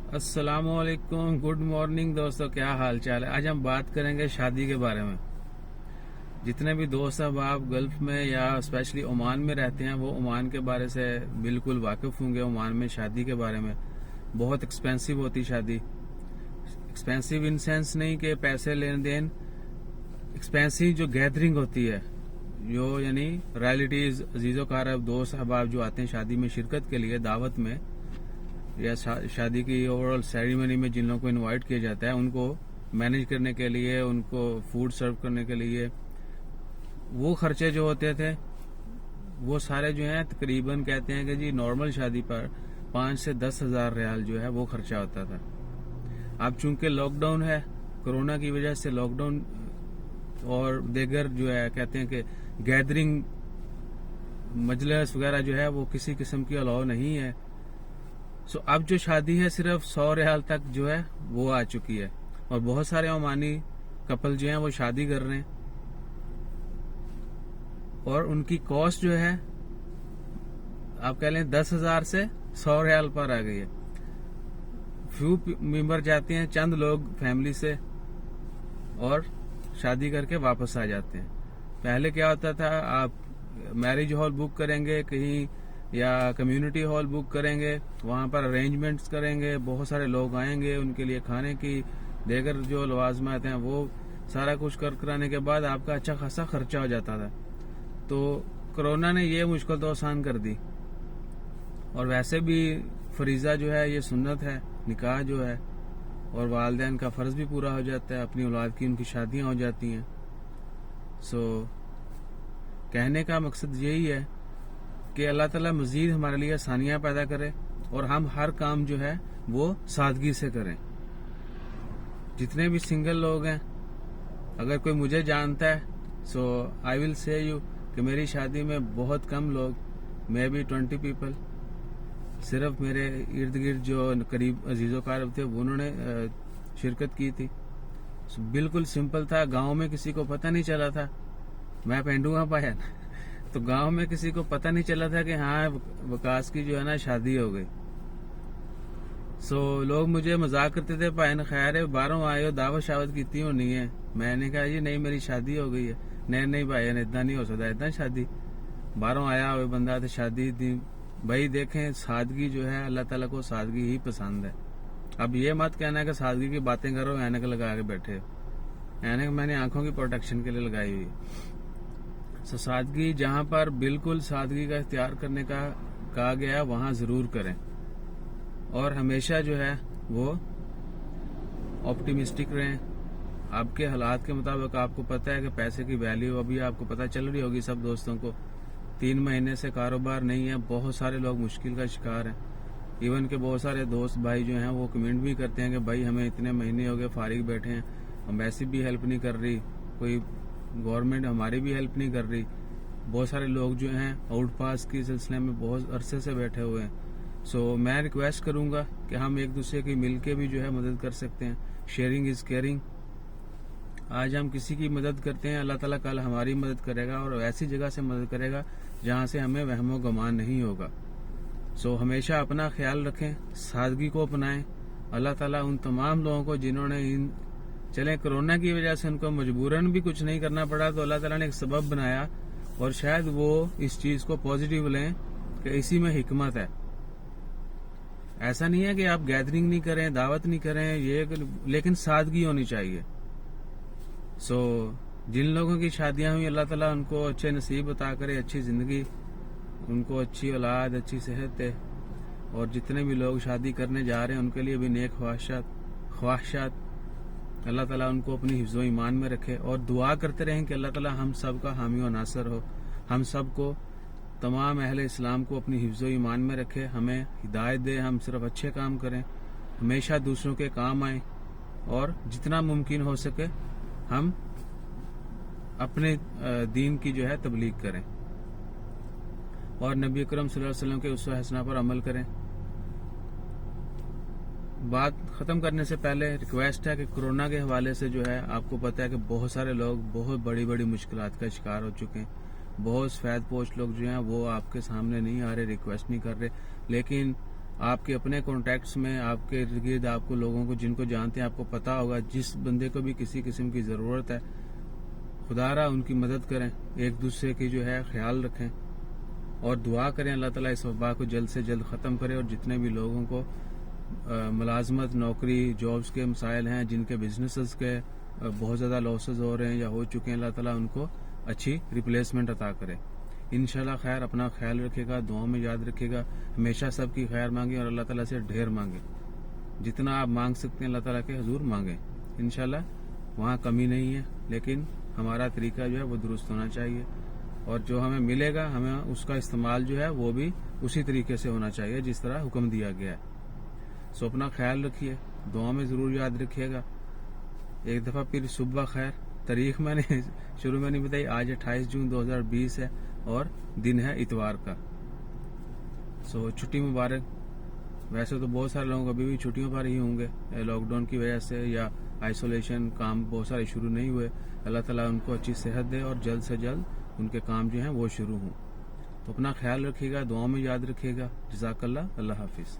अस्सलाम वालेकुम, good morning दोस्तों, क्या हाल चाल है। आज हम बात करेंगे शादी के बारे में। जितने भी दोस्त अब आप गल्फ में या स्पेशली ओमान में रहते हैं वो ओमान के बारे से बिल्कुल वाकिफ होंगे। ओमान में शादी के बारे में बहुत एक्सपेंसिव होती शादी। एक्सपेंसिव इन सेंस नहीं कि पैसे लेन देन, एक्सपेंसिव जो गैदरिंग होती है, जो यानी रियलिटीज अजीजों कारब दोस्त अहबाब जो आते हैं शादी में शिरकत के लिए, दावत में या शादी की ओवरऑल सेरेमनी में जिन लोगों को इनवाइट किया जाता है, उनको मैनेज करने के लिए, उनको फूड सर्व करने के लिए वो खर्चे जो होते थे वो सारे जो है तकरीबन कहते हैं कि जी नॉर्मल शादी पर 5 से 10 हजार रियाल जो है वो खर्चा होता था। अब चूंकि लॉकडाउन है, कोरोना की वजह से लॉकडाउन और देगर जो है कहते हैं कि गैदरिंग मजलिस वगैरह जो है वो किसी किस्म की अलाउ नहीं है। सो अब जो शादी है सिर्फ 100 रियाल तक जो है वो आ चुकी है और बहुत सारे ओमानी कपल जो हैं वो शादी कर रहे हैं और उनकी कॉस्ट जो है आप कह लें 10,000 से 100 रियाल पर आ गई है। फ्यू मेंबर जाते हैं, चंद लोग फैमिली से, और शादी करके वापस आ जाते हैं। पहले क्या होता था, आप मैरिज हॉल बुक करेंगे कहीं या कम्युनिटी हॉल बुक करेंगे, वहां पर अरेंजमेंट्स करेंगे, बहुत सारे लोग आएंगे, उनके लिए खाने की देगर जो लवाजमात हैं वो सारा कुछ कराने के बाद आपका अच्छा खासा खर्चा हो जाता था। तो कोरोना ने ये मुश्किल तो आसान कर दी। और वैसे भी फरीजा जो है ये सुन्नत है, निकाह जो है, और वालिदैन का फर्ज भी पूरा हो जाता है, अपनी औलाद की उनकी शादियां हो जाती हैं। सो कहने का मकसद यही है कि अल्लाह ताला मजीद हमारे लिए आसानियां पैदा करे और हम हर काम जो है वो सादगी से करें। जितने भी सिंगल लोग हैं, अगर कोई मुझे जानता है, सो आई विल से यू कि मेरी शादी में बहुत कम लोग, मे बी 20 पीपल, सिर्फ मेरे इर्द गिर्द जो करीब अजीजों कारब थे उन्होंने शिरकत की थी। बिल्कुल सिंपल था, गांव में किसी को पता नहीं चला था। मैं पेंडुआ पाया तो गांव में किसी को पता नहीं चला था कि हाँ वकास की जो है ना शादी हो गई। सो लोग मुझे मजाक करते थे, भाई न खैर है, बाहरों आए हो, दावत शावत की हो नहीं है। मैंने कहा जी नहीं, मेरी शादी हो गई है। नहीं भाई ने इतना नहीं हो सकता, इतना शादी बाहरों आया हुआ बंदा तो शादी थी। भाई देखें, सादगी जो है अल्लाह ताला को सादगी ही पसंद है। अब ये मत कहना कि सादगी की बातें करो, ऐनक लगा के बैठे। ऐनक मैंने आंखों की प्रोटेक्शन के लिए लगाई हुई। सो सादगी जहां पर बिल्कुल सादगी का इख्तियार करने का कहा गया वहां जरूर करें, और हमेशा जो है वो ऑप्टिमिस्टिक रहें। आपके हालात के मुताबिक आपको पता है कि पैसे की वैल्यू अभी आपको पता चल रही होगी सब दोस्तों को। 3 महीने से कारोबार नहीं है, बहुत सारे लोग मुश्किल का शिकार हैं। इवन के बहुत सारे दोस्त भाई जो हैं वो कमेंट भी करते हैं कि भाई हमें इतने महीने हो गए फारिग बैठे हैं, एम्बेसी भी हेल्प नहीं कर रही, कोई गवर्नमेंट हमारी भी हेल्प नहीं कर रही। बहुत सारे लोग जो हैं आउट पास के सिलसिले में बहुत अरसे से बैठे हुए हैं। सो मैं रिक्वेस्ट करूंगा कि हम एक दूसरे की मिलके भी जो है मदद कर सकते हैं। Sharing is caring. आज हम किसी की मदद करते हैं, अल्लाह ताला कल हमारी मदद करेगा और ऐसी जगह से मदद करेगा जहां से हमें वहमो गुमान नहीं होगा। सो हमेशा अपना ख्याल रखें, सादगी को अपनाएं। अल्लाह ताला उन तमाम लोगों को जिन्होंने चले कोरोना की वजह से उनको मजबूरन भी कुछ नहीं करना पड़ा, तो अल्लाह ताला ने एक सबब बनाया और शायद वो इस चीज को पॉजिटिव लें कि इसी में हिकमत है। ऐसा नहीं है कि आप गैदरिंग नहीं करें, दावत नहीं करें, ये लेकिन सादगी होनी चाहिए। सो जिन लोगों की शादियां हुई अल्लाह ताला उनको अच्छे नसीब अता करे, अच्छी जिंदगी, उनको अच्छी औलाद, अच्छी सेहत दे। और जितने भी लोग शादी करने जा रहे हैं उनके लिए भी नेक ख्वाहिशात अल्लाह ताला उनको अपनी हिफ्ज़ो ईमान में रखे। और दुआ करते रहें कि अल्लाह ताला हम सब का हामी और नासर हो, हम सब को, तमाम अहले इस्लाम को अपनी हिफ्ज़ो ईमान में रखे, हमें हिदायत दे, हम सिर्फ अच्छे काम करें, हमेशा दूसरों के काम आए, और जितना मुमकिन हो सके हम अपने दीन की जो है तबलीग करें और नबी अकरम सल्लल्लाहु अलैहि वसल्लम के उस्वा हसना पर अमल करें। बात खत्म करने से पहले रिक्वेस्ट है कि कोरोना के हवाले से जो है आपको पता है कि बहुत सारे लोग बहुत बड़ी बड़ी मुश्किलात का शिकार हो चुके हैं। बहुत सफेद पोश लोग जो हैं वो आपके सामने नहीं आ रहे, रिक्वेस्ट नहीं कर रहे, लेकिन آپ کے اپنے کانٹیکٹس میں، آپ کے ارد گرد آپ کو لوگوں کو جن کو جانتے ہیں، آپ کو پتا ہوگا جس بندے کو بھی کسی قسم کی ضرورت ہے، خدا را ان کی مدد کریں، ایک دوسرے کی جو ہے خیال رکھیں اور دعا کریں اللہ تعالیٰ اس وبا کو جلد سے جلد ختم کرے، اور جتنے بھی لوگوں کو ملازمت، نوکری، جابز کے مسائل ہیں، جن کے بزنسز کے بہت زیادہ لاسز ہو رہے ہیں یا ہو چکے ہیں، اللہ تعالیٰ ان کو اچھی ریپلیسمنٹ عطا کرے انشاءاللہ۔ خیر، اپنا خیال رکھے گا، دعاؤں میں یاد رکھے گا، ہمیشہ سب کی خیر مانگیں اور اللہ تعالیٰ سے ڈھیر مانگیں، جتنا آپ مانگ سکتے ہیں اللہ تعالیٰ کے حضور مانگیں انشاءاللہ، وہاں کمی نہیں ہے، لیکن ہمارا طریقہ جو ہے وہ درست ہونا چاہیے، اور جو ہمیں ملے گا ہمیں اس کا استعمال جو ہے وہ بھی اسی طریقے سے ہونا چاہیے جس طرح حکم دیا گیا ہے۔ سو اپنا خیال رکھیے، دعا میں ضرور یاد رکھیے گا۔ ایک دفعہ پھر صبح خیر، تاریخ میں نے شروع میں نہیں بتائی، آج 28 جون 2020 ہے اور دن ہے اتوار کا۔ سو چھٹی مبارک۔ ویسے تو بہت سارے لوگ ابھی بھی چھٹیوں پر ہی ہوں گے لاک ڈاؤن کی وجہ سے، یا آئسولیشن، کام بہت سارے شروع نہیں ہوئے، اللہ تعالیٰ ان کو اچھی صحت دے اور جلد سے جلد ان کے کام جو ہیں وہ شروع ہوں۔ تو اپنا خیال رکھیے گا، دعاؤں میں یاد رکھیے گا۔ جزاک اللہ، اللہ حافظ۔